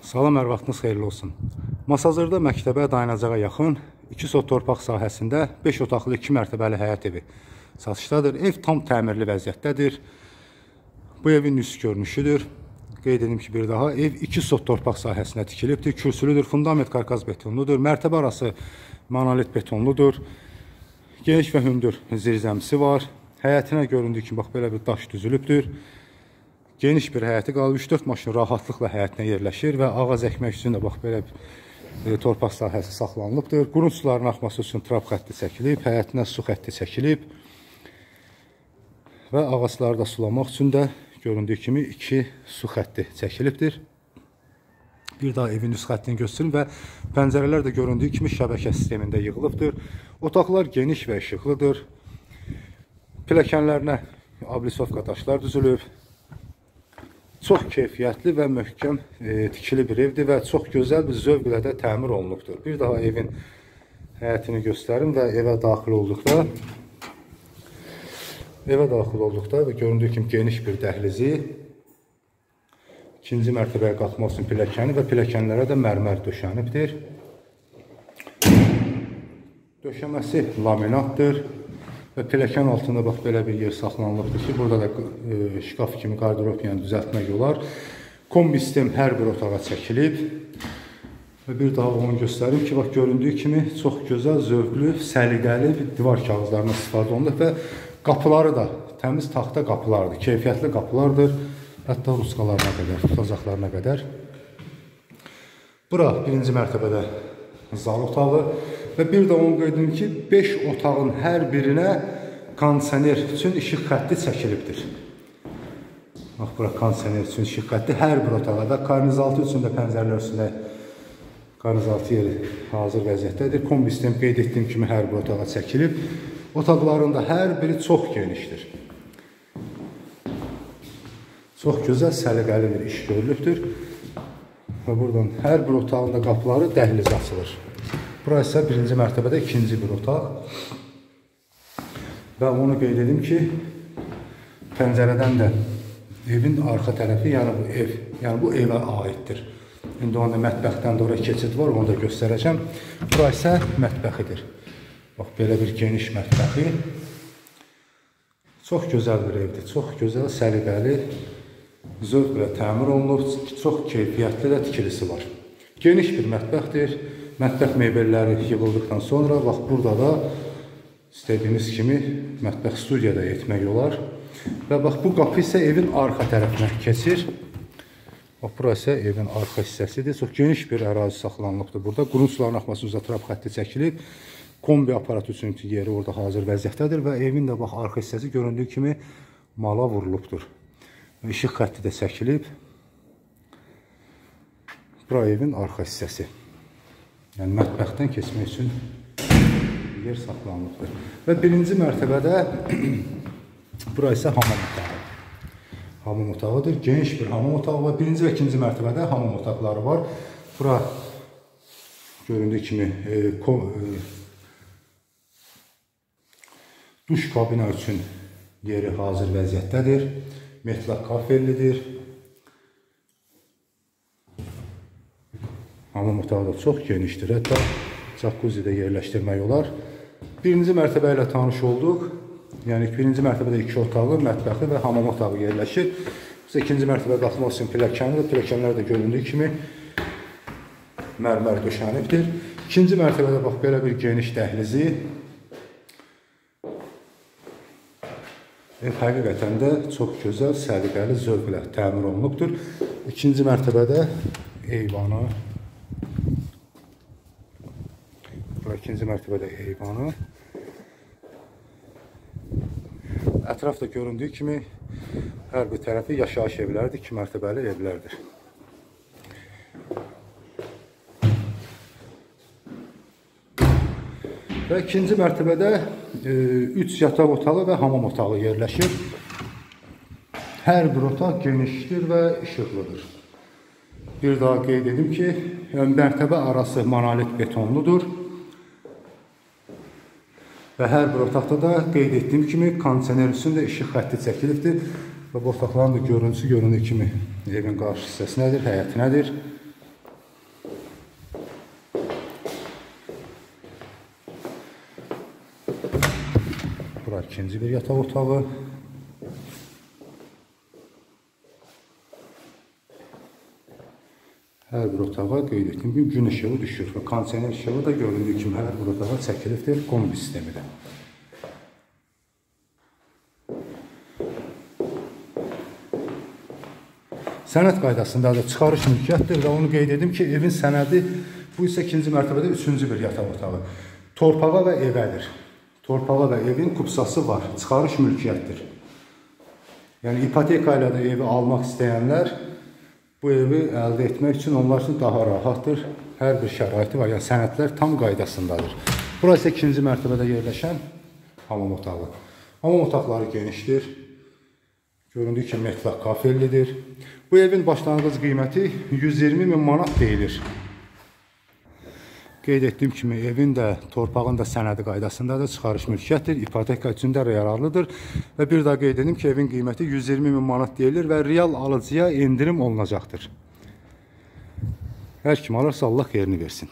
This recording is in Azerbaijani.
Salam, hər vaxtınız xeyirli olsun. Masazırda məktəbə dayanacağa yaxın 2 sot torpaq sahəsində 5 otaqlı 2 mərtəbəli həyət evi satışdadır. Ev tam təmirli vəziyyətdədir. Bu evin üst görünüşüdür. Qeyd edim ki, bir daha ev 2 sot torpaq sahəsində tikilibdir. Kürsülüdür, fundament karkaz betonludur. Mərtəbə arası monolit betonludur. Geniş və hündür zirzəmisi var. Həyətinə göründüyü kimi bax belə bir daş düzülübdür. Geniş bir həyəti qalıb, 3-4 maşın rahatlıqla həyətinə yerləşir və ağac əkmək üçün də bax belə torpaq sahəsi saxlanılıbdır. Qurun suların axması üçün trap xətti çəkilib, həyətinə su xətti çəkilib və ağacları da sulamaq üçün də göründüyü kimi 2 su xətti çəkilibdir. Bir daha evin üst xəttini göstərin və pəncərələr də göründüyü kimi şəbəkə sistemində yığılıbdır. Otaqlar geniş və işıqlıdır. Pilləkənlərinə ablisovka daşlar düzülüb. Çox keyfiyyətli və möhkəm tikili bir evdir və çox gözəl bir zövqlə də təmir olunubdur. Bir daha evin həyətini göstərim və evə daxil olduqda və göründüyü kimi geniş bir dəhlizi, ikinci mərtəbəyə qalxmaq üçün pilləkəni və pilləkənlərə də mərmər döşənibdir. Döşəməsi laminatdır. Və pilləkən altında bax belə bir yer saxlanılıbdır ki, burada da şkaf kimi qardirob yəni düzəltmək olar. Kombi sistem hər bir otağa çəkilib. Və bir daha onu göstərim ki, bax göründüyü kimi çox gözəl, zövqlü, səliqəli bir divar kağızlarına istifadə olunub və qapıları da təmiz taxta qapılardır, keyfiyyətli qapılardır. Hətta ruskalarına qədər, tutacaqlarına qədər. Bura birinci mərtəbədə zal otağı. Və bir də onu qeyd edim ki, 5 otağın hər birinə kondisioner üçün işıq xətti çəkilibdir. Bax, bura kondisioner üçün işıq xətti hər bir otağa və karnizaltı üçün də pəncərələr üstündə karnizaltı yeri hazır vəziyyətdədir. Kombi sistem qeyd etdiyim kimi hər bir otağa çəkilib. Otaqların da hər biri çox genişdir. Çox gözəl, səliqəli bir iş görülübdür. Və buradan hər bir otağın da qapıları dəhliz açılır. Bura isə birinci mərtəbədə ikinci bir otaq. Və onu qeyd edim ki, pəncərədən də evin arxa tərəfi, yəni bu evə aiddir. İndi onda mətbəxdən də oraya keçid var, onu da göstərəcəm. Bura isə mətbəxidir. Bax, belə bir geniş mətbəxi. Çox gözəl bir evdir, çox gözəl, səliqəli, zövqlə təmir olunub, çox keyfiyyətli də tikilisi var. Geniş bir mətbəxdir. Mətbəx mebelləri yığıldıqdan sonra, bax, burada da istədiyiniz kimi mətbəx studiyada etmək olar. Və bax, bu qapı isə evin arxa tərəfinə keçir. Bax, bura isə evin arxa hissəsidir. Çox geniş bir ərazi saxlanılıbdır burada. Qurun suların axması üzrə trap xətti çəkilib. Kombi aparatı üçün yeri orada hazır vəziyyətdədir və evin də bax, arxa hissəsi göründüyü kimi mala vurulubdur. İşıq xətti də çəkilib. Bura evin arxa hissəsi. Yəni, mətbəxdən keçmək üçün yer saxlanılıbdır. Və birinci mərtəbədə bura isə hamam otağı. Hamam otağıdır. Geniş bir hamam otağı var. Birinci və ikinci mərtəbədə hamam otaqları var. Bura göründüyü kimi duş kabina üçün yeri hazır vəziyyətdədir. Metlaq kafellidir. Hamam otağı da çox genişdir. Hətta jacuzzi də yerləşdirmək olar. Birinci mərtəbə ilə tanış olduq. Yəni, birinci mərtəbədə 2 otağı, mətbəxi və hamam otağı yerləşir. Biz ikinci mərtəbəyə qalxmaq üçün pilləkəni və pilləkənlər də göründüyü kimi mərmər döşənibdir. İkinci mərtəbədə bax, belə bir geniş dəhlizi. Ev həqiqətən də çox gözəl, səliqəli, zövqlə təmir olunubdur. İkinci mərtəbədə eyvanı. İkinci mərtəbədə eyvanı. Ətrafda göründüyü kimi hər bir tərəfi yaşayış evlərdir, 2 mərtəbəli evlərdir. Və ikinci mərtəbədə 3 yataq otağı və hamam otağı yerləşir. Hər bir otaq genişdir və işıqlıdır. Bir daha qeyd edim ki, mərtəbə arası monolit betonludur. Və hər bir otaqda da qeyd etdiyim kimi kondisioner üçün də işıq xətti çəkilibdir. Və bu otaqların da görüntüsü göründüyü kimi evin qarşı hissəsi nədir, həyəti nədir. ikinci bir yataq otağı. Hər bir otağa qeyd etdiyim kimi gün işığı düşür və kondisioner işığı da göründüyü kimi hər bir otağa çəkilibdir kombi sistemi də. Sənəd qaydasında da çıxarış mülkiyyətdir və onu qeyd edim ki, evin sənədi bu isə ikinci mərtəbədə üçüncü bir yataq otağı. Torpağa və evədir. Torpağa və evin kupsası var. Çıxarış mülkiyyətdir. Yəni ipoteka ilə də evi almaq istəyənlər bu evi əldə etmək üçün onlar üçün daha rahatdır. Hər bir şəraiti var. Yəni sənədlər tam qaydasındadır. Burası ikinci mərtəbədə yerləşən hamam otağı. Hamam otaqları genişdir. Göründüyü kimi metlaq kafellidir. Bu evin başlanğıc qiyməti 120 min manat deyilir. Qeyd etdiyim kimi evin də, torpağın da sənədi qaydasındadır, çıxarış mülkiyyətdir, ipoteka üçün də yararlıdır. Və bir daha qeyd edim ki, evin qiyməti 120 min manat deyilir və real alıcıya endirim olunacaqdır. Hər kim alırsa Allah xeyrini versin.